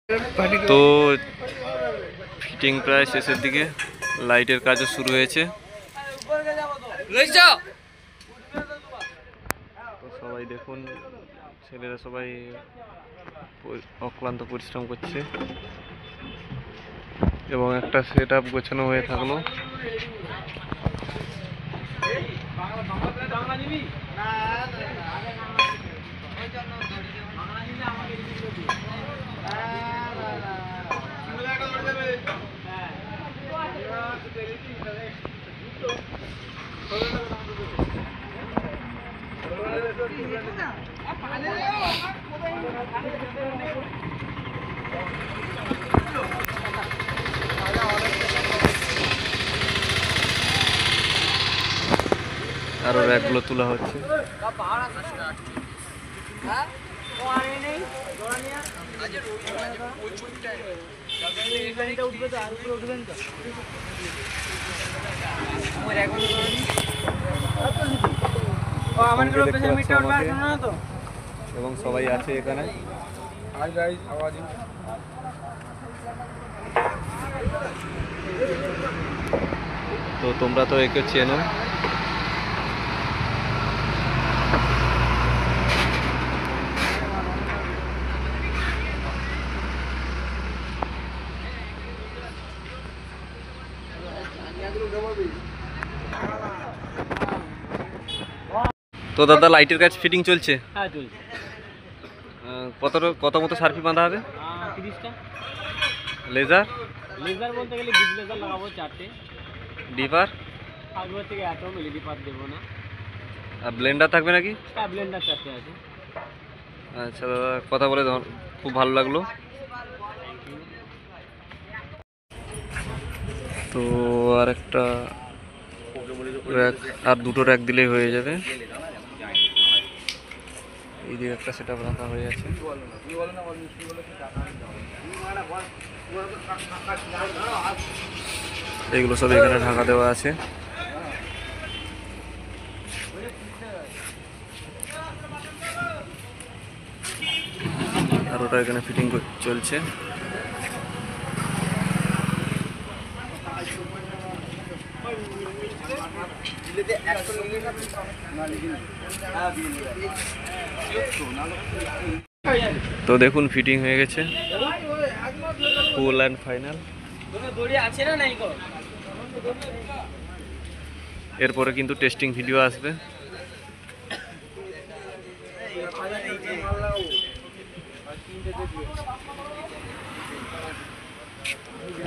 তো ফিটিং প্রায় শেষের দিকে, লাইটের কাজও শুরু হয়েছে। তো সবাই দেখুন, ছেলেরা সবাই অক্লান্ত পরিশ্রম করছে এবং একটা সেট আপ গোছানো হয়ে থাকলো। আরো র্যাকগুলো তোলা হচ্ছে। এবং সবাই আছে এখানে। তো তোমরা তো একে চেনো। তো দাদা, লাইটের কাজ ফিটিং চলছে? হ্যাঁ চলছে। কত মতো সার্ফি বাঁধা হবে? 30টা। লেজার লেজার বলতে গেলে বিট লেজার লাগাবো 4টে। ডিপার আগের থেকে অ্যাটম এলইডি পাত দেবো না। আর ব্লেন্ডার থাকবে নাকি? হ্যাঁ ব্লেন্ডার 4টে আছে। আচ্ছা দাদা, কথা বলে খুব ভালো লাগলো। তো আর একটা র্যাক, আর দুটো র্যাক দিলেই হয়ে যাবে। এই দিকে একটা সেট আপ রাখা হয়ে আছে। এগুলো সব এখানে ঢাকা দেওয়া আছে। আর ওটা এখানে ফিটিং চলছে। তো দেখুন, ফিটিং হয়ে গেছে, ফুল অ্যান্ড ফাইনাল। এরপরে কিন্তু টেস্টিং ভিডিও আসবে।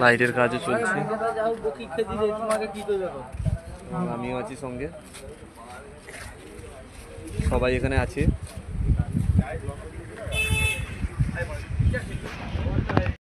লাইটের কাজও চলছে, আমিও আছি সঙ্গে, সবাই এখানে আছে।